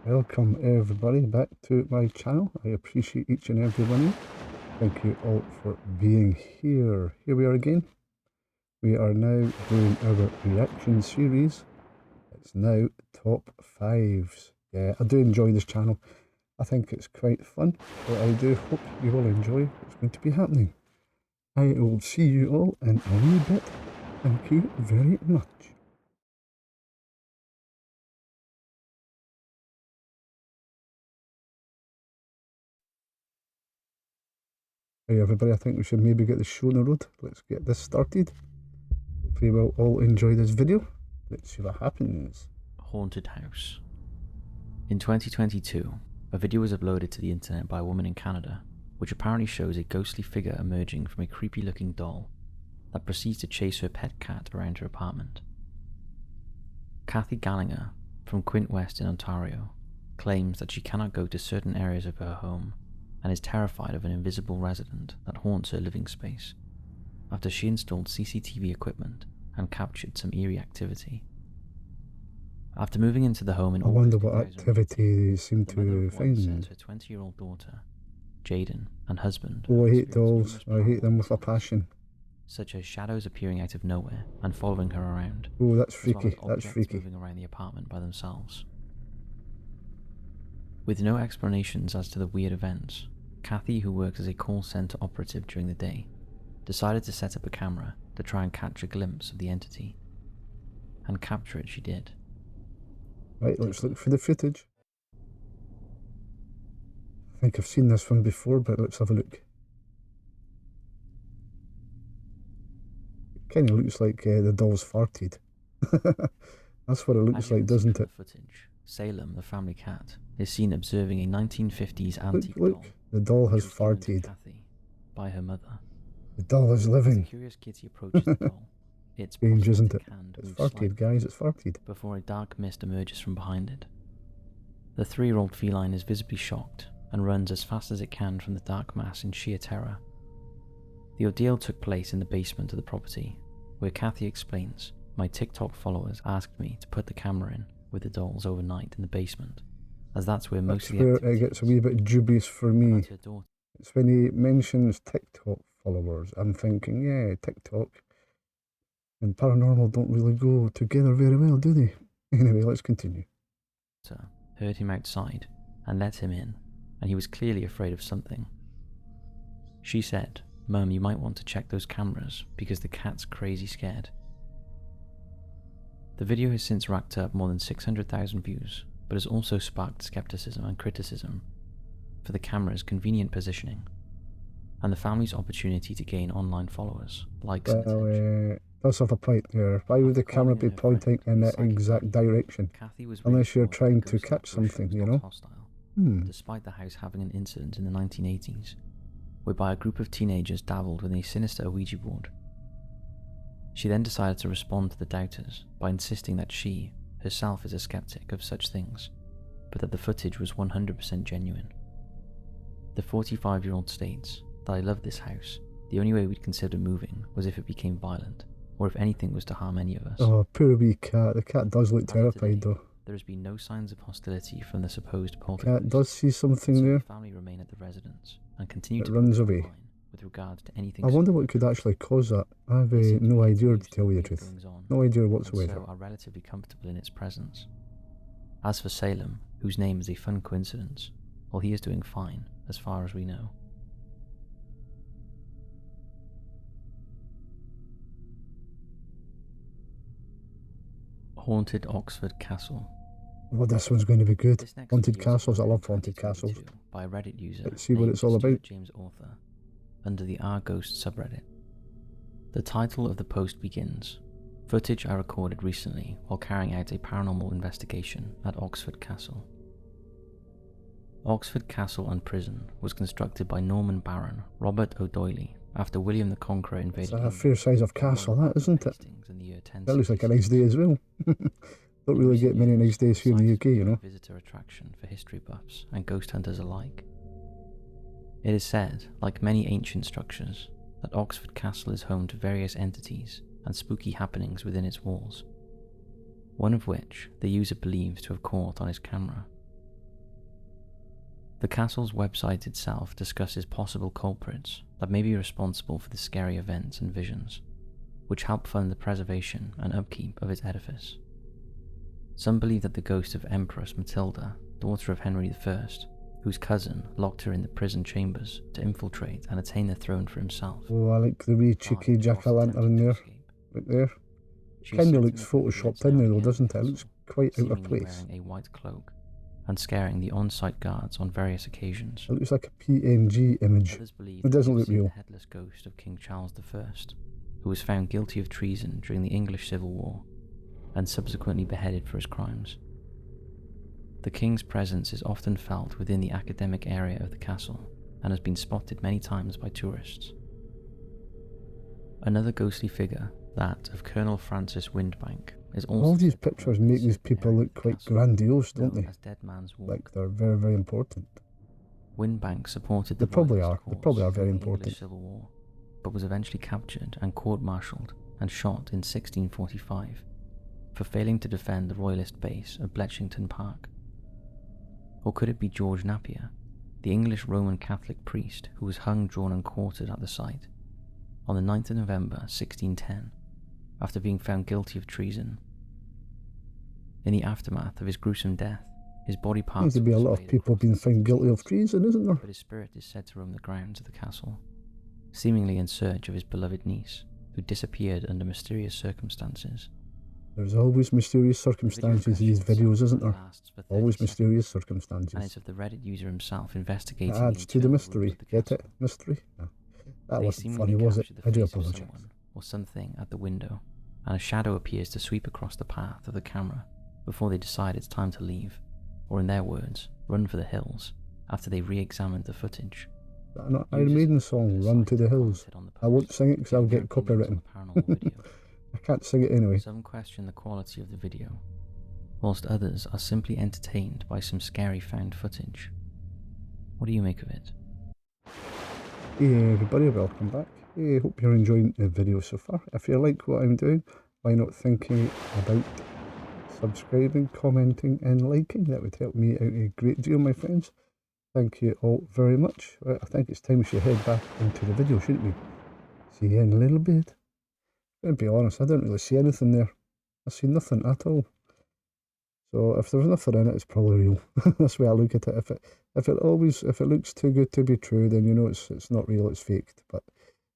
Welcome everybody back to my channel. I appreciate each and every one of you. Thank you all for being here. Here we are again. We are now doing our reaction series. It's now top fives. Yeah, I do enjoy this channel. I think it's quite fun. So I do hope you will enjoy what's going to be happening. I will see you all in a wee bit. Thank you very much. Hey everybody, I think we should maybe get the show on the road. Let's get this started. Hopefully we'll all enjoy this video. Let's see what happens. Haunted house. In 2022, a video was uploaded to the internet by a woman in Canada, which apparently shows a ghostly figure emerging from a creepy looking doll that proceeds to chase her pet cat around her apartment. Kathy Gallinger, from Quint West in Ontario, claims that she cannot go to certain areas of her home and is terrified of an invisible resident that haunts her living space after she installed CCTV equipment and captured some eerie activity. After moving into the home in I wonder what activity they seem to find. Her 20-year-old daughter, Jaden, and husband. Oh, I hate dolls. I hate them with a passion. Such as shadows appearing out of nowhere and following her around. Oh, that's freaky. That's freaky. Moving around the apartment by themselves. With no explanations as to the weird events, Kathy, who works as a call center operative during the day, decided to set up a camera to try and catch a glimpse of the entity. And capture it she did. Right, let's look for the footage. I think I've seen this one before, but let's have a look. It kind of looks like the doll's farted. That's what it looks like, doesn't it? Footage, Salem, the family cat, is seen observing a 1950s antique look, doll. The doll has farted. Kathy, by her mother. The doll is living. As the curious kitty approaches the doll, it's strange, isn't it? It's farted, guys, it's farted. Before a dark mist emerges from behind it. The 3-year-old feline is visibly shocked and runs as fast as it can from the dark mass in sheer terror. The ordeal took place in the basement of the property, where Kathy explains, "My TikTok followers asked me to put the camera in with the dolls overnight in the basement, as that's where most of the activity it gets a wee bit dubious for me. It's when he mentions TikTok followers, I'm thinking, yeah, TikTok and paranormal don't really go together very well, do they? Anyway, let's continue. Heard him outside and let him in, and he was clearly afraid of something. She said, "Mum, you might want to check those cameras because the cat's crazy scared." The video has since racked up more than 600,000 views, but has also sparked skepticism and criticism for the camera's convenient positioning and the family's opportunity to gain online followers, likes and attention. Does have a point there. Why would the camera be pointing in that exact direction? Unless you're trying to catch something, you know? Despite the house having an incident in the 1980s, whereby a group of teenagers dabbled with a sinister Ouija board. She then decided to respond to the doubters by insisting that she, herself, is a skeptic of such things, but that the footage was 100% genuine. The 45-year-old states that, "I love this house. The only way we'd consider moving was if it became violent, or if anything was to harm any of us." Oh, poor wee cat. The cat does look terrified though. There has been no signs of hostility from the supposed poltergeist. Cat does see something so there. The family remain at the residence and continue to runs away. With regards to anything. I wonder what could actually cause that. I have no idea, to tell you the truth. No idea whatsoever. So are relatively comfortable in its presence. As for Salem, whose name is a fun coincidence, well, he is doing fine, as far as we know. Haunted Oxford Castle. Well, this one's going to be good. Haunted castles. I love haunted castles. By a Reddit user. Let's see what it's all about. James Author, under the Our Ghost subreddit. The title of the post begins, "Footage I recorded recently while carrying out a paranormal investigation at Oxford Castle." Oxford Castle and Prison was constructed by Norman Baron Robert O'Doyle after William the Conqueror invaded. It's a fair size of castle, that, isn't it? That looks like a nice day as well. Don't really get many nice days here in the UK, you know. Visitor attraction for history buffs and ghost hunters alike. It is said, like many ancient structures, that Oxford Castle is home to various entities and spooky happenings within its walls, one of which the user believes to have caught on his camera. The castle's website itself discusses possible culprits that may be responsible for the scary events and visions, which help fund the preservation and upkeep of its edifice. Some believe that the ghost of Empress Matilda, daughter of Henry I, whose cousin locked her in the prison chambers to infiltrate and attain the throne for himself. Oh, I like the wee cheeky jack-o'-lantern there, right there. Kind of looks photoshopped in there though, doesn't it? It looks quite out of place. Wearing a white cloak and scaring the on-site guards on various occasions. It looks like a PNG image. It doesn't look real. The headless ghost of King Charles I, who was found guilty of treason during the English Civil War and subsequently beheaded for his crimes. The king's presence is often felt within the academic area of the castle and has been spotted many times by tourists. Another ghostly figure, that of Colonel Francis Windbank, is also... All these pictures make these people look quite grandiose, don't they? Dead Man's Walk. Like they're very, very important. Windbank supported the They probably are very important. English Civil War, but was eventually captured and court-martialed and shot in 1645 for failing to defend the royalist base of Bletchington Park. Or could it be George Napier, the English Roman Catholic priest who was hung, drawn and quartered at the site on the 9th of November 1610 after being found guilty of treason? In the aftermath of his gruesome death, his body parts... Seems to be a lot of people being found guilty of treason, isn't there? But his spirit is said to roam the grounds of the castle, seemingly in search of his beloved niece, who disappeared under mysterious circumstances. There's always mysterious circumstances in these videos, isn't there? Always mysterious circumstances. And it's of the Reddit user himself investigating... It adds to the mystery. Get it? Mystery? No. That wasn't funny, was it? I do apologise. Or something at the window, and a shadow appears to sweep across the path of the camera before they decide it's time to leave, or in their words, run for the hills, after they re-examined the footage. That Iron Maiden song, Run to the Hills. I won't sing it because I'll get copywritten. I can't sing it anyway. Some question the quality of the video, whilst others are simply entertained by some scary found footage. What do you make of it? Hey everybody, welcome back. Hey, hope you're enjoying the video so far. If you like what I'm doing, why not thinking about subscribing, commenting and liking? That would help me out a great deal, my friends. Thank you all very much. Well, I think it's time we should head back into the video, shouldn't we? See you in a little bit. I'm going to be honest, I don't really see anything there. I see nothing at all. So if there's nothing in it, it's probably real. That's the way I look at it. If it looks too good to be true, then you know it's not real, it's faked. But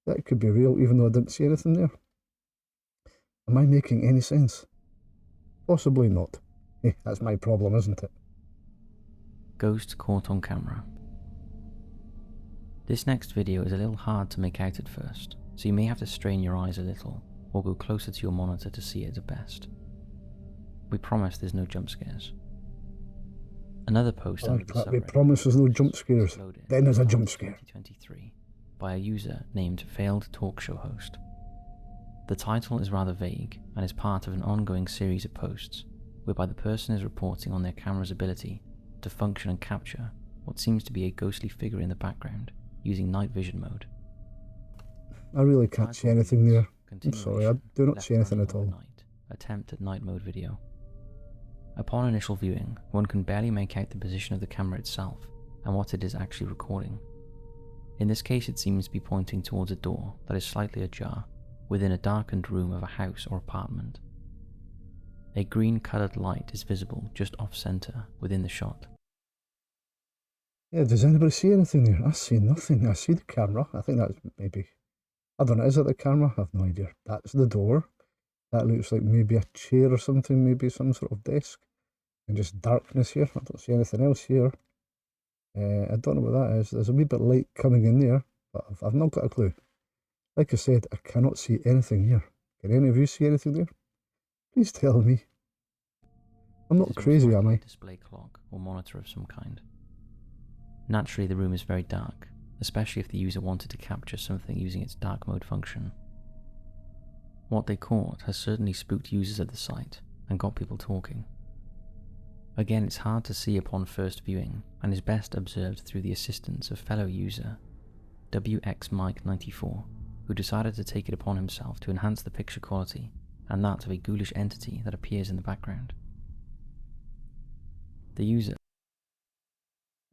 that could be real, even though I didn't see anything there. Am I making any sense? Possibly not. That's my problem, isn't it? Ghost caught on camera. This next video is a little hard to make out at first, so you may have to strain your eyes a little, or go closer to your monitor to see it at best. We promise there's no jump scares. Another post under the subreddit, we promise there's no jump scares. Then there's a jump scare. 2023 by a user named Failed Talk Show Host. The title is rather vague and is part of an ongoing series of posts whereby the person is reporting on their camera's ability to function and capture what seems to be a ghostly figure in the background using night vision mode. I really can't see anything there. I'm sorry, I do not see anything at all. Attempt at night mode video. Upon initial viewing, one can barely make out the position of the camera itself and what it is actually recording. In this case, it seems to be pointing towards a door that is slightly ajar within a darkened room of a house or apartment. A green coloured light is visible just off-centre within the shot. Yeah, does anybody see anything there? I see nothing. I see the camera. I think that's maybe... I don't know, is it the camera? I have no idea. That's the door. That looks like maybe a chair or something, maybe some sort of desk. And just darkness here. I don't see anything else here. I don't know what that is. There's a wee bit of light coming in there, but I've not got a clue. Like I said, I cannot see anything here. Can any of you see anything there? Please tell me. I'm not crazy, am I? Display clock or monitor of some kind. Naturally, the room is very dark, especially if the user wanted to capture something using its dark mode function. What they caught has certainly spooked users at the site and got people talking. Again, it's hard to see upon first viewing and is best observed through the assistance of fellow user WXMike94, who decided to take it upon himself to enhance the picture quality and that of a ghoulish entity that appears in the background. The user...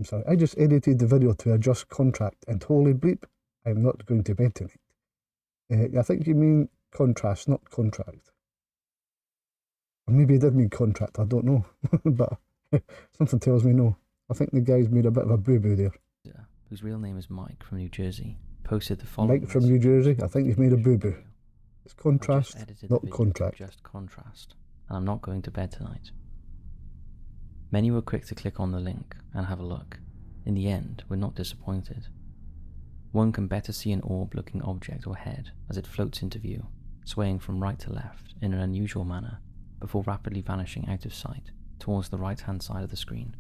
I'm sorry. I just edited the video to adjust contract, and holy bleep, I'm not going to bed tonight. I think you mean contrast, not contract. Or maybe he did mean contract, I don't know. But something tells me no. I think the guy's made a bit of a boo-boo there. Whose real name is Mike from New Jersey, posted the following. Mike from New Jersey, I think you've made a boo-boo. It's contrast, not contract. Just contrast, and I'm not going to bed tonight. Many were quick to click on the link and have a look. In the end, we're not disappointed. One can better see an orb-looking object or head as it floats into view, swaying from right to left in an unusual manner, before rapidly vanishing out of sight towards the right-hand side of the screen.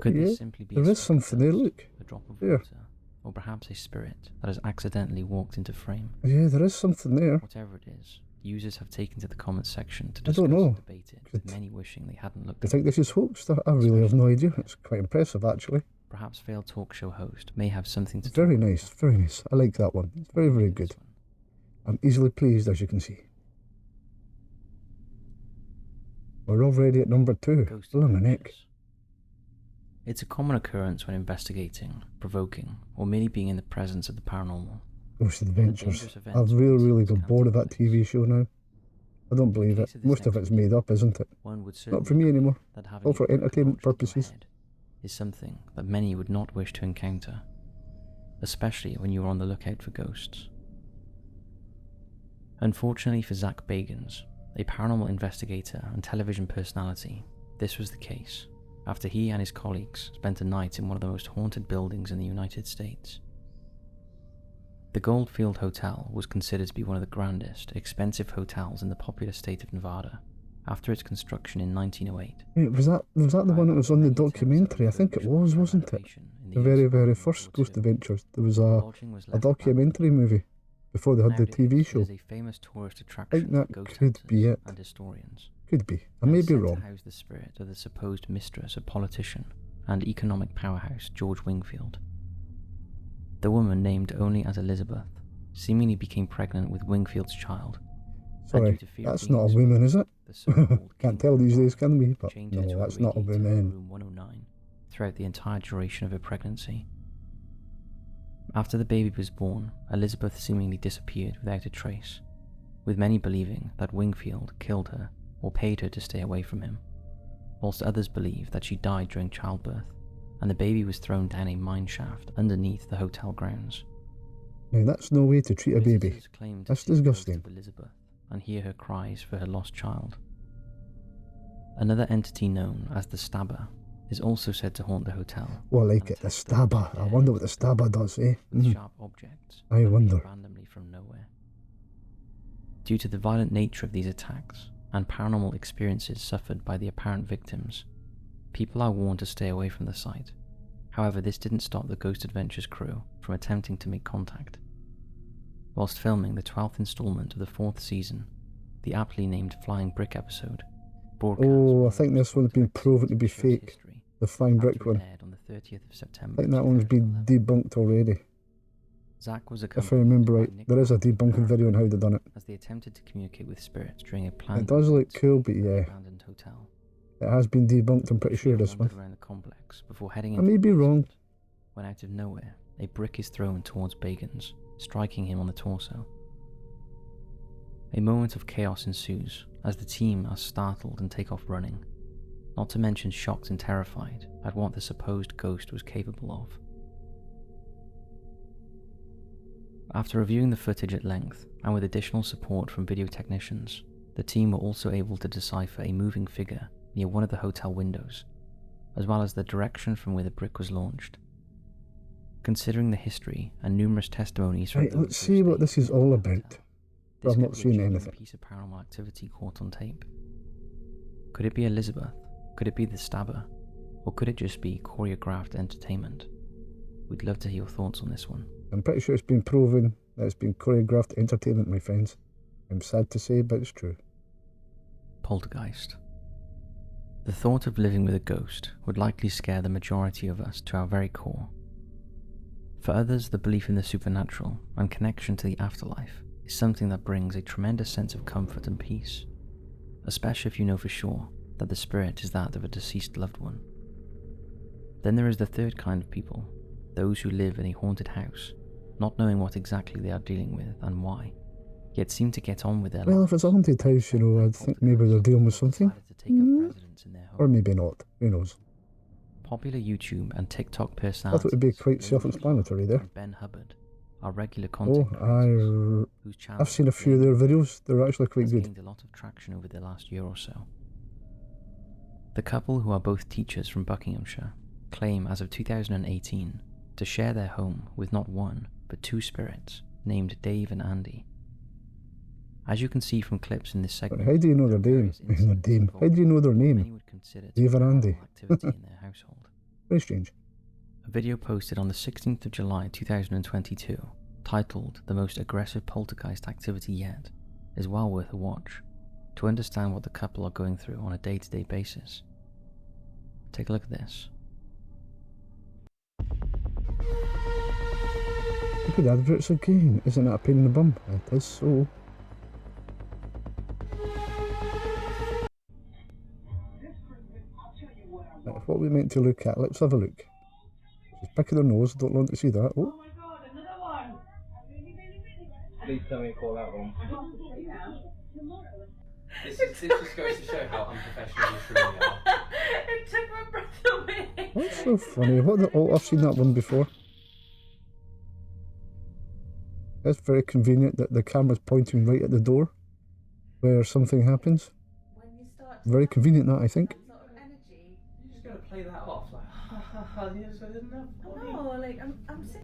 Could this simply be there is something there, look. A drop of there. water, or perhaps a spirit that has accidentally walked into frame? Yeah, there is something there. Whatever it is, users have taken to the comments section to I discuss don't know. and debate it, with many wishing they hadn't looked Do you at think this is hoaxed? I really have no idea. It's quite impressive, actually. Perhaps failed talk show host may have something to Very talk nice, very nice. I like that one. It's very, very good. I'm easily pleased, as you can see. We're already at number 2. Still in the neck. It's a common occurrence when investigating, provoking, or merely being in the presence of the paranormal. Ghost Adventures. I've really got bored of that TV show now. I don't believe it. Most of it's made up, isn't it? Not for me anymore. All for entertainment purposes. Is something that many would not wish to encounter, especially when you are on the lookout for ghosts. Unfortunately for Zach Bagans, a paranormal investigator and television personality, this was the case after he and his colleagues spent a night in one of the most haunted buildings in the United States. The Goldfield Hotel was considered to be one of the grandest, expensive hotels in the popular state of Nevada after its construction in 1908. Wait, was that the one that was on the documentary? I think it was, wasn't it? The very, very first Ghost Adventures. There was a documentary movie before they had the TV show. I think that could be it. Could be. I may be wrong. To house the spirit of the supposed mistress of politician and economic powerhouse George Wingfield. The woman, named only as Elizabeth, seemingly became pregnant with Wingfield's child. Sorry, that's not a woman, is it? Can't tell these days, can we? But no, that's not a woman. Room 109 throughout the entire duration of her pregnancy. After the baby was born, Elizabeth seemingly disappeared without a trace, with many believing that Wingfield killed her or paid her to stay away from him, whilst others believe that she died during childbirth and the baby was thrown down a mine shaft underneath the hotel grounds. Now that's no way to treat a baby. That's disgusting. Elizabeth and hear her cries for her lost child. Another entity known as the Stabber is also said to haunt the hotel. Well, like it, the Stabber. I wonder what the Stabber does, eh? With sharp objects I wonder. randomly from nowhere. Due to the violent nature of these attacks and paranormal experiences suffered by the apparent victims, people are warned to stay away from the site. However, this didn't stop the Ghost Adventures crew from attempting to make contact. Whilst filming the 12th installment of the 4th season, the aptly named Flying Brick episode, oh, I think this one's been proven to be fake. The Flying Brick one. On the 30th of September, I think that one's been debunked already. Zach was if I remember right, there is a debunking video on how they done it. As they attempted to communicate with spirits during a planned it does look cool, but yeah, abandoned hotel. It has been debunked, I'm pretty sure, this one. Around the complex before heading I may be wrong. When out of nowhere, a brick is thrown towards Bagans, striking him on the torso. A moment of chaos ensues as the team are startled and take off running, not to mention shocked and terrified at what the supposed ghost was capable of. After reviewing the footage at length, and with additional support from video technicians, the team were also able to decipher a moving figure near one of the hotel windows, as well as the direction from where the brick was launched. Considering the history and numerous testimonies from right, let's see what this is all about. I've not seen anything. Piece of paranormal activity caught on tape. Could it be Elizabeth? Could it be the Stabber? Or could it just be choreographed entertainment? We'd love to hear your thoughts on this one. I'm pretty sure it's been proven that it's been choreographed entertainment, my friends. I'm sad to say, but it's true. Poltergeist. The thought of living with a ghost would likely scare the majority of us to our very core. For others, the belief in the supernatural and connection to the afterlife is something that brings a tremendous sense of comfort and peace, especially if you know for sure that the spirit is that of a deceased loved one. Then there is the third kind of people, those who live in a haunted house, not knowing what exactly they are dealing with and why, yet seem to get on with their Well, lives. if it's a haunted house, you know, I'd think maybe they're dealing with something. Decided to take up residence in their home. Or maybe not. Who knows? Popular YouTube and TikTok I personalities thought it would be quite Lady self-explanatory there. and Ben Hubbard are regular Oh, content creators whose channels I've seen a few of their videos. They're actually quite has good. gained a lot of traction over the last year or so. The couple, who are both teachers from Buckinghamshire, claim as of 2018 to share their home with not one but two spirits named Dave and Andy. As you can see from clips in this But segment, how do you know their there are name? various incidents How do you know their involving what many name? would consider to Dave be and Andy. paranormal activity in their household. Very strange. A video posted on the 16th of July 2022, titled "The Most Aggressive Poltergeist Activity Yet," is well worth a watch to understand what the couple are going through on a day-to-day basis. Take a look at this. Look at the adverts again. Isn't that a pain in the bum? It is so. Right, what are we meant to look at? Let's have a look. She's picking her nose. Don't want to see that. Oh. My god, another one! Please tell me to call that one. This just goes to show how unprofessional you truly are. It took my breath away. That's so funny. What the? Oh, I've seen that one before. It's very convenient that the camera's pointing right at the door where something happens. When you start Very convenient, that, I think. sort of energy. You're just gonna play that off like, ha ha ha, there's enough. No, like I'm sick.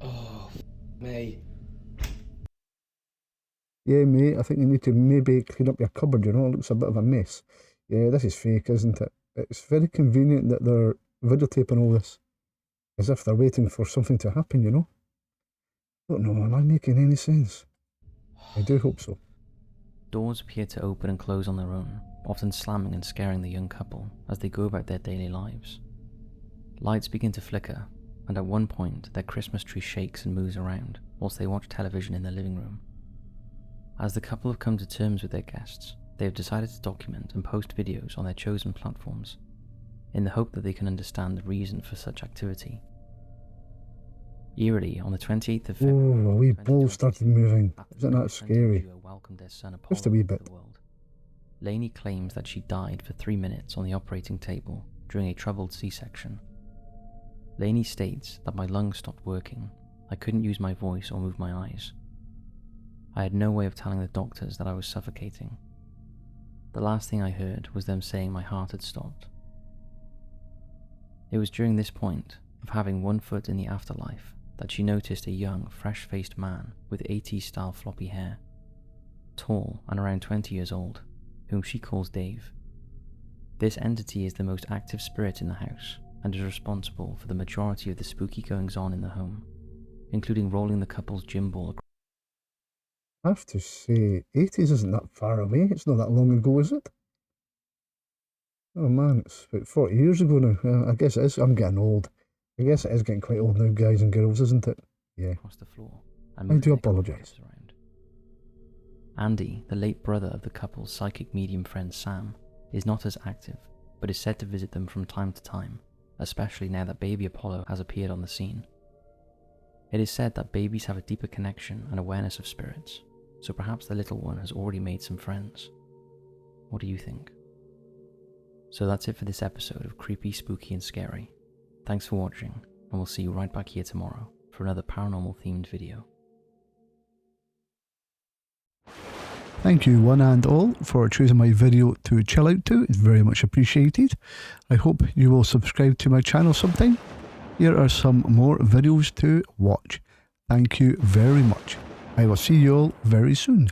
Oh, me. Yeah, mate, I think you need to maybe clean up your cupboard, you know, it looks a bit of a mess. Yeah, this is fake, isn't it? It's very convenient that they're videotaping all this, as if they're waiting for something to happen, you know? I don't know, am I making any sense? I do hope so. Doors appear to open and close on their own, often slamming and scaring the young couple as they go about their daily lives. Lights begin to flicker, and at one point their Christmas tree shakes and moves around whilst they watch television in their living room. As the couple have come to terms with their guests, they have decided to document and post videos on their chosen platforms, in the hope that they can understand the reason for such activity. Eerily, on the 28th of February, Oh, a wee ball started moving. Isn't that scary? welcomed their son Just a Apollo wee into bit. the world. Lainey claims that she died for 3 minutes on the operating table during a troubled C-section. Lainey states that my lungs stopped working, I couldn't use my voice or move my eyes. I had no way of telling the doctors that I was suffocating. The last thing I heard was them saying my heart had stopped. It was during this point of having one foot in the afterlife that she noticed a young, fresh-faced man with 80s-style floppy hair, tall and around 20 years old, whom she calls Dave. This entity is the most active spirit in the house and is responsible for the majority of the spooky goings-on in the home, including rolling the couple's gym ball across. I have to say, 80s isn't that far away. It's not that long ago, is it? Oh man, it's about 40 years ago now. I guess it is. I'm getting old. I guess it is getting quite old now, guys and girls, isn't it? Yeah. Across the floor and I moving do their apologise. cobwebs around. Andy, the late brother of the couple's psychic medium friend Sam, is not as active, but is said to visit them from time to time, especially now that baby Apollo has appeared on the scene. It is said that babies have a deeper connection and awareness of spirits, so perhaps the little one has already made some friends. What do you think? So that's it for this episode of Creepy, Spooky and Scary. Thanks for watching, and we'll see you right back here tomorrow for another paranormal themed video. Thank you one and all for choosing my video to chill out to. It's very much appreciated. I hope you will subscribe to my channel sometime. Here are some more videos to watch. Thank you very much. I will see you all very soon.